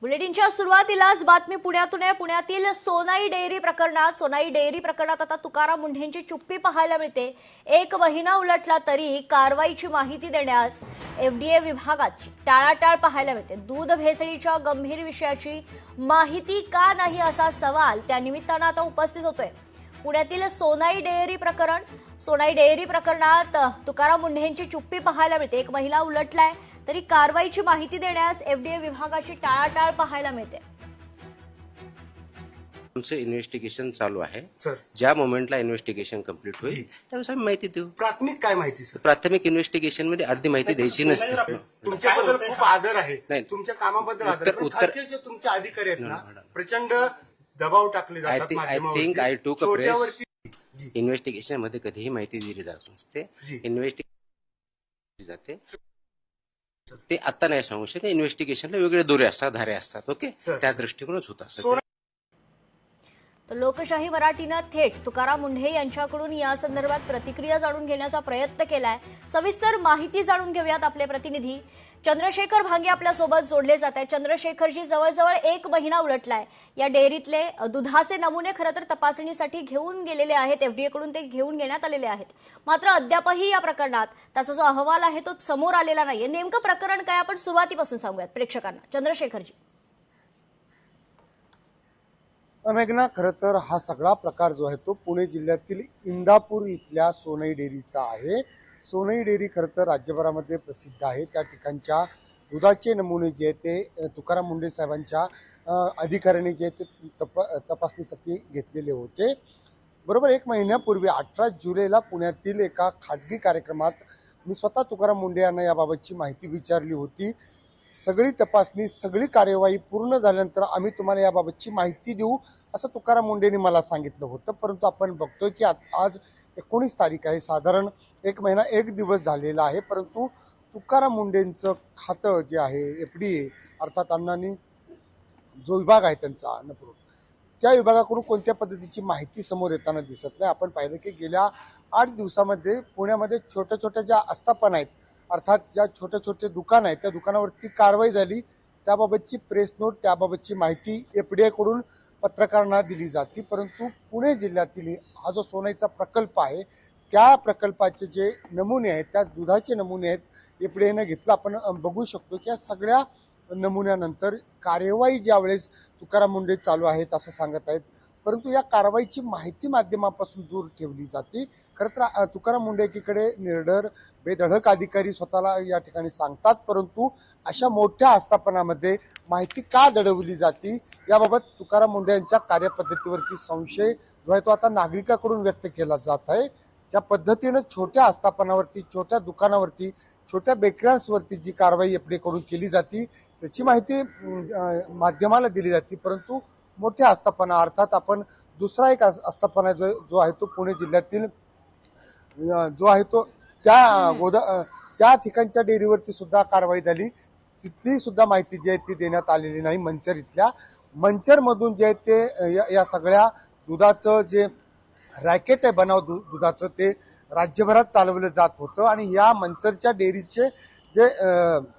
बुलेटिनच्या सुरुवातीलाच बातमी पुण्यातून आहे। पुण्यातील सोनाई डेअरी प्रकरणात आता तुकाराम मुंढेंची चुप्पी पाहायला मिळते। एक महिना उलटला तरी कारवाईची माहिती देण्यास एफडीए विभागाची टाळाटाळ पाहायला मिळते। दूध भेसळीच्या गंभीर विषयाची माहिती का नाही असा सवाल त्या निमित्तानं आता उपस्थित होतोय। पुण्यातील सोनाई डेअरी प्रकरणात तुकाराम मुंढेंची चुप्पी पाहायला मिळते। एक महिना उलटलाय तरी कारवाईची माहिती देण्यास एफडीए विभागाची टाळाटाळ पाहायला मिळते। आमचं इन्व्हेस्टिगेशन चालू आहे सर। ज्या मोमेंटला इन्व्हेस्टिगेशन कंप्लीट होईल त्यावेळेस आम्ही माहिती देऊ। प्राथमिक काय माहिती सर? प्राथमिक इन्व्हेस्टिगेशन मध्ये अर्धी माहिती द्यायची नसते। तुमच्याबद्दल खूप आदर आहे, नाही, तुमच्या कामाबद्दल आदर आहे, पण खालचे जे तुमचे अधिकारी आहेत ना प्रचंड दबाव टाकले आय जातात थिंक आय टूक अ प्रेस जी इन्व्हेस्टिगेशन मध्ये कधीही माहिती दिली जात नसते। इन्व्हेस्टिगेशन जाते ते आता नाही सांगू शकत। इन्व्हेस्टिगेशनला वेगळे दोरे असतात, धारे असतात। ओके, त्या दृष्टिकोनच होत असतं। तर लोकशाही मराठीनं थेट तुकाराम मुंढे यांच्याकडून या संदर्भात प्रतिक्रिया जाणून घेण्याचा प्रयत्न केलाय। सविस्तर माहिती जाणून घेऊयात। आपले प्रतिनिधी चंद्रशेखर भांगे आपल्या सोबत जोडले जात आहेत। चंद्रशेखरजी, जवळजवळ एक महिना उलटलाय। या डेअरीतले दुधाचे नमुने खरं तर तपासणीसाठी घेऊन गेलेले आहेत, एफडीए कडून ते घेऊन घेण्यात आलेले आहेत। मात्र अद्यापही या प्रकरणात त्याचा जो अहवाल आहे तो समोर आलेला नाहीये। नेमकं प्रकरण काय आपण सुरुवातीपासून सांगूयात प्रेक्षकांना। चंद्रशेखरजी। मेघना, खरं तर हा सगळा प्रकार जो आहे तो पुणे जिल्ह्यातील इंदापूर इथल्या सोनाई डेअरीचा आहे। सोनाई डेअरी खरं तर राज्यभरामध्ये प्रसिद्ध आहे। त्या ठिकाणच्या दुधाचे नमुने जे आहेत ते तुकाराम मुंढे साहेबांच्या अधिकाऱ्यांनी जे ते तपासणीसाठी घेतलेले होते। बरोबर एक महिन्यापूर्वी 18 जुलैला पुण्यातील एका खाजगी कार्यक्रमात मी स्वतः तुकाराम मुंढे यांना याबाबतची माहिती विचारली होती। सगळी तपासणी, सगळी कार्यवाही पूर्ण झाल्यानंतर आम्ही तुम्हाला याबाबतची माहिती देऊ असं तुकाराम मुंढेंनी मला सांगितलं होतं। परंतु आपण बघतोय की आज 19 तारीख आहे, साधारण एक महिना एक दिवस झालेला आहे। परंतु तुकाराम मुंढेंचं खातं जे आहे एफडीए अर्थात अण्णांनी जो विभाग आहे त्यांचा अन्नपुरवठा, त्या विभागाकडून कोणत्या पद्धतीची माहिती समोर येताना दिसत नाही। आपण पाहिलं की गेल्या 8 दिवसामध्ये पुण्यामध्ये छोट्या छोट्या ज्या आस्थापना आहेत अर्थात ज्या छोटे छोटे दुकान आहेत त्या दुकानावरती कारवाई झाली। त्याबाबतची प्रेस नोट, त्याबाबतची माहिती एफडीए कडून पत्रकारांना दिली जाते। परंतु पुणे जिल्ह्यातील हा जो सोनाईचा प्रकल्प आहे त्या प्रकल्पाचे जे नमुने आहेत, त्या दुधाचे नमुने आहेत एफडीएने घेतलं। आपण बघू शकतो की या सगळ्या नमुन्यानंतर कार्यवाही ज्यावेळेस तुकाराम मुंढे चालू आहेत असं सांगत आहेत, परंतु या कारवाईची माहिती माध्यमापासून दूर ठेवली जाते। खरं तर तुकाराम मुंढे एकीकडे निर्डर बेधडक अधिकारी स्वतःला या ठिकाणी सांगतात, परंतु अशा मोठ्या आस्थापनामध्ये माहिती का दडवली जाते याबाबत तुकाराम मुंढे यांच्या कार्यपद्धतीवरती संशय जो आहे तो आता नागरिकांकडून व्यक्त केला जात आहे। ज्या पद्धतीनं छोट्या आस्थापनावरती, छोट्या दुकानावरती, छोट्या बेकऱ्यांवरती जी कारवाई एफडीएकडून केली जाते त्याची माहिती माध्यमाला दिली जाते, परंतु मोठ्या आस्थापना अर्थात आपण दुसरा एक आस्थापना जो आहे तो पुणे जिल्ह्यातील जो आहे तो त्या ठिकाणच्या डेअरीवरती सुद्धा कारवाई झाली। तिथली सुद्धा माहिती जी आहे ती देण्यात आलेली नाही। मंचर इथल्या मंचरमधून जे आहे ते या सगळ्या दुधाचं जे रॅकेट आहे बनाव दुधाचं ते राज्यभरात चालवलं जात होतं आणि या मंचरच्या डेअरीचे जे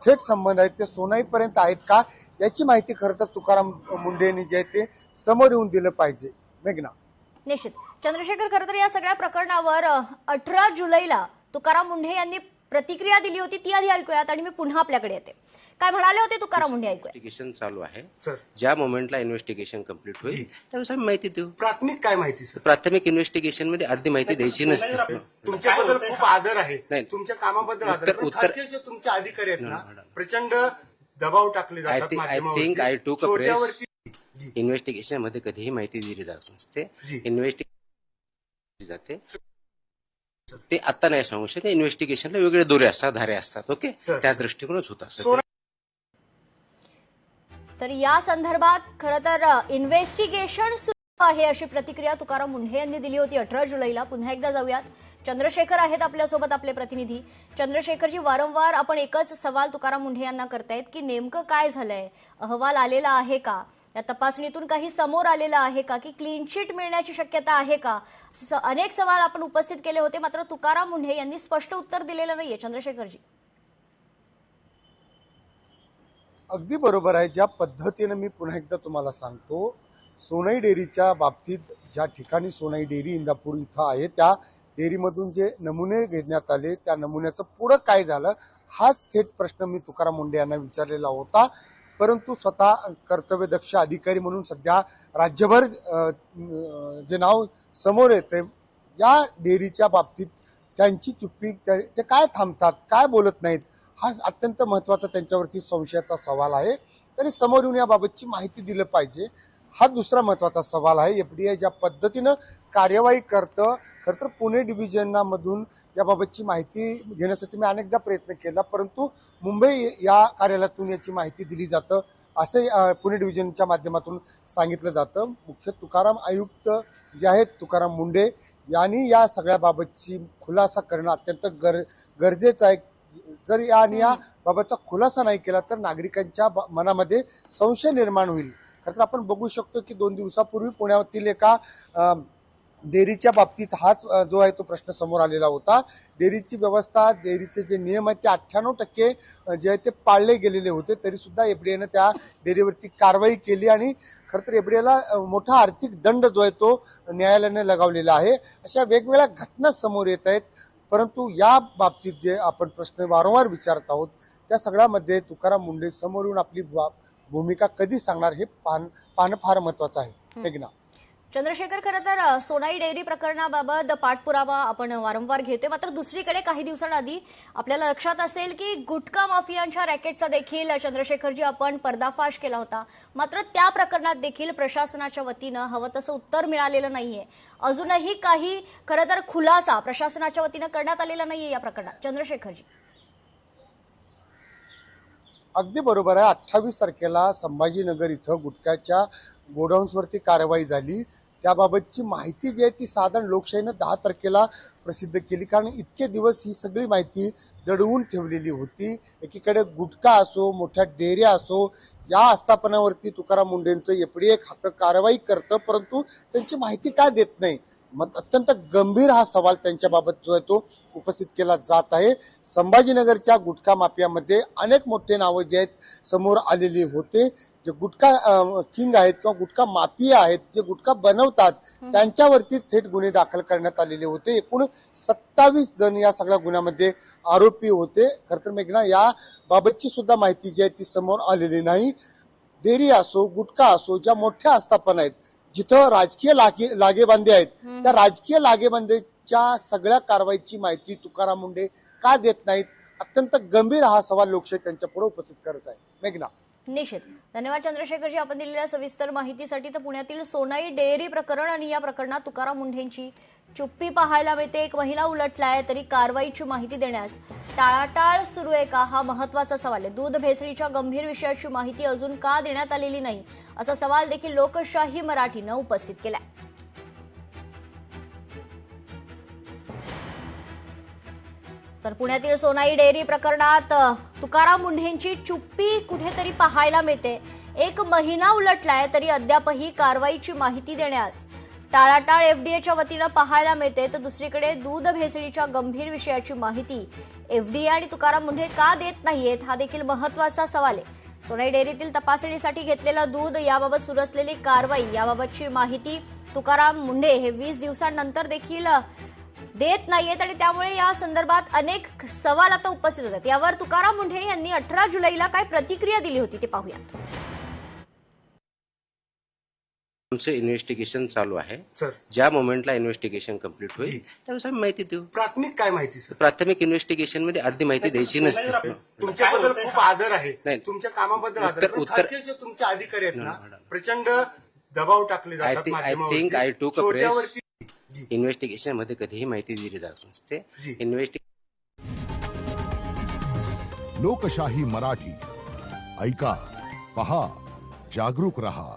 थेट संबंध आहेत ते सोनाईपर्यंत आहेत का याची माहिती खरं तर तुकाराम मुंढेंनी जे आहे ते समोर येऊन दिलं पाहिजे। मेघना। निश्चित चंद्रशेखर, खरं तर या सगळ्या प्रकरणावर 18 जुलैला तुकाराम मुंढे यांनी प्रतिक्रिया दिली होती, ती आधी ऐकूयात आणि मी पुन्हा आपल्याकडे येते। काय म्हणाले होते तुकाराम मुंढे ऐकूया। इन्व्हेस्टिगेशन चालू आहे सर। ज्या मोमेंटला इन्व्हेस्टिगेशन कंप्लीट होईल त्यावेळेस आम्ही माहिती देऊ। प्राथमिक काय माहिती सर? प्राथमिक इन्व्हेस्टिगेशन मध्ये अर्धी माहिती द्यायची नसते। तुमच्याबद्दल खूप आदर आहे, नाही, तुमच्या कामाबद्दल आदर आहे, पण खालचे जे तुमचे अधिकारी आहेत ना प्रचंड दबाव टाकले जातात आय थिंक आय टूक अ प्रेस जी इन्व्हेस्टिगेशन मध्ये कधीही माहिती दिली जात नसते। इन्व्हेस्टिगेशन जाते ते आता नाही सांगू शकत। इन्व्हेस्टिगेशनला वेगळे दोरे असतात, धारे असतात। ओके, त्या दृष्टिकोनच होत असतं। तर या संदर्भात खरं तर इन्व्हेस्टिगेशन सुरू आहे अशी प्रतिक्रिया तुकाराम मुंढे यांनी दिली होती 18 जुलैला। पुन्हा एकदा जाऊयात। चंद्रशेखर आहेत आपल्यासोबत, आपले प्रतिनिधी। चंद्रशेखरजी, वारंवार आपण एकच सवाल तुकाराम मुंढे यांना करतायत की नेमकं काय झालंय, अहवाल आलेला आहे का, या तपासणीतून काही समोर आलेलं आहे का, की क्लीन चिट मिळण्याची शक्यता आहे का, अनेक सवाल आपण उपस्थित केले होते। मात्र तुकाराम मुंढे यांनी स्पष्ट उत्तर दिलेलं नाहीये। चंद्रशेखरजी। अगदी बरोबर आहे. ज्या पद्धतीनं मी पुन्हा एकदा तुम्हाला सांगतो, सोनाई डेअरीच्या बाबतीत ज्या ठिकाणी सोनाई डेअरी इंदापूर इथं आहे त्या डेअरीमधून जे नमुने घेण्यात आले त्या नमुन्याचं पुढं काय झालं हाच थेट प्रश्न मी तुकाराम मुंढे यांना विचारलेला होता. परंतु स्वतः कर्तव्यदक्ष अधिकारी म्हणून सध्या राज्यभर जे नाव समोर येते या डेअरीच्या बाबतीत त्यांची चुप्पी ते काय थांबतात काय बोलत नाहीत हा अत्यंत महत्वाचा त्यांच्यावरती संशयाचा सवाल आहे. तरी समोर येऊन याबाबतची माहिती दिलं पाहिजे हा दुसरा महत्वाचा सवाल आहे. एफडीआय ज्या पद्धतीनं कार्यवाही करतं खरं तर पुणे डिव्हिजनमधून याबाबतची माहिती घेण्यासाठी मी अनेकदा प्रयत्न केला परंतु मुंबई या कार्यालयातून याची माहिती दिली जातं असे पुणे डिव्हिजनच्या माध्यमातून सांगितलं जातं. मुख्य तुकाराम आयुक्त जे आहेत तुकाराम मुंढे यांनी या सगळ्याबाबतची खुलासा करणं अत्यंत गरजेचं आहे. जर या बाबतचा खुलासा नाही केला तर नागरिकांच्या मनामध्ये संशय निर्माण होईल. खरं तर आपण बघू शकतो की 2 दिवसापूर्वी पुण्यातील एका डेअरीच्या बाबतीत हाच जो आहे तो प्रश्न समोर आलेला होता. डेअरीची व्यवस्था डेअरीचे जे नियम आहेत ते 98% जे आहे ते पाळले गेलेले होते तरी सुद्धा एफडीआयनं त्या डेअरीवरती कारवाई केली आणि खरं तर एफडीआयला मोठा आर्थिक दंड जो आहे तो न्यायालयाने लगावलेला आहे. अशा वेगवेगळ्या घटना समोर येत आहेत परंतु या बाबतीत जे आपण प्रश्न वारंवार विचारत आहोत त्या सगळ्यामध्ये तुकाराम मुंढे समोर येऊन आपली भूमिका कधी सांगणार हे पाहणं फार महत्वाचं आहे. मेघना चंद्रशेखर, खरं तर सोनाई डेअरी प्रकरणाबाबत पाठपुरावा आपण वारंवार घेतोय मात्र दुसरीकडे काही दिवसांआधी आपल्याला लक्षात असेल की गुटखा माफियांच्या रॅकेटचा देखील चंद्रशेखरजी आपण पर्दाफाश केला होता. मात्र त्या प्रकरणात देखील प्रशासनाच्या वतीनं हवं तसं उत्तर मिळालेलं नाहीये. अजूनही काही खरं तर खुलासा प्रशासनाच्या वतीनं करण्यात आलेला नाहीये या प्रकरणात. चंद्रशेखरजी अगदी बरोबर आहे. 28 तारखेला संभाजीनगर इथं गुटख्याच्या गोडाऊन्सवरती कारवाई झाली. त्याबाबतची माहिती जी आहे ती साधारण लोकशाहीनं 10 तारखेला प्रसिद्ध केली कारण इतके दिवस ही सगळी माहिती दडवून ठेवलेली होती. एकीकडे गुटखा असो मोठ्या डेअऱ्या असो या आस्थापनावरती तुकाराम मुंढेंचं एफडीआय खातं कारवाई करतं परंतु त्यांची माहिती काय देत नाही. मग अत्यंत गंभीर हा सवाल त्यांच्याबाबत जो आहे तो उपस्थित केला जात आहे. संभाजीनगरच्या गुटखा माफियामध्ये अनेक मोठे नावं जे आहेत समोर आलेले होते. जे गुटखा किंग आहेत किंवा गुटखा माफिया आहेत जे गुटखा बनवतात त्यांच्यावरती थेट गुन्हे दाखल करण्यात आलेले होते. एकूण 27 जण या सगळ्या गुन्ह्यामध्ये आरोपी होते. खरं तर मेघना या बाबतची सुद्धा माहिती जी आहे ती समोर आलेली नाही. डेअरी असो गुटखा असो ज्या मोठ्या आस्थापना आहेत जिथं राजकीय लागेबांधे आहेत त्या राजकीय लागेबांधेच्या सगळ्या कारवाईची माहिती तुकाराम मुंढे का देत नाहीत अत्यंत गंभीर हा सवाल लोकशाही त्यांच्या पुढे उपस्थित करत आहे. मेघना निश्चित धन्यवाद चंद्रशेखरजी आपण दिलेल्या सविस्तर माहितीसाठी. तर पुण्यातील सोनाई डेअरी प्रकरण आणि या प्रकरणात तुकाराम मुंढेंची चुप्पी पाहायला मिळते. एक महिना उलटलाय तरी कारवाईची माहिती देण्यास टाळाटाळ सुरू आहे का हा महत्वाचा सवाल आहे. दूध भेसळीच्या गंभीर विषयाची माहिती अजून का देण्यात आलेली नाही असा सवाल देखील लोकशाही मराठीनं उपस्थित केलाय. तर पुण्यातील सोनाई डेअरी प्रकरणात तुकाराम मुंढेंची चुप्पी कुठेतरी पाहायला मिळते. एक महिना उलटलाय तरी अद्यापही कारवाईची माहिती देण्यास टाळाटाळ एफडीएच्या वतीनं पाहायला मिळते. तर दुसरीकडे दूध भेसळीच्या गंभीर विषयाची माहिती एफडीए आणि तुकाराम मुंढे का देत नाहीयेत हा देखील महत्वाचा सवाल आहे. सोनाई डेअरीतील तपासणीसाठी घेतलेलं दूध याबाबत सुरू असलेली कारवाई याबाबतची माहिती तुकाराम मुंढे हे 20 दिवसांनंतर देखील देत नाहीयेत आणि त्यामुळे या संदर्भात अनेक सवाल आता उपस्थित होतात. यावर तुकाराम मुंढे यांनी 18 जुलैला काय प्रतिक्रिया दिली होती ते पाहूयात. आमचं इन्व्हेस्टिगेशन चालू आहे. सर ज्या मोमेंटला इन्व्हेस्टिगेशन कम्प्लीट होईल त्यानुसार माहिती देऊ. प्राथमिक काय माहिती सर? प्राथमिक इन्व्हेस्टिगेशन मध्ये अर्धी माहिती द्यायची नसते. तुमच्याबद्दल खूप आदर आहे नाही. तुमच्या कामाबद्दल आदर आहे. पण उत्तर- खालचे जे तुमचे अधिकारी आहेत ना प्रचंड दबाव टाकले जातात I think माध्यमावरती. I took a press. छोट्यावरती जी इन्व्हेस्टिगेशन मध्ये कधीही माहिती दिली जात नसते. जी. लोकशाही मराठी ऐका पहा जागरूक रहा.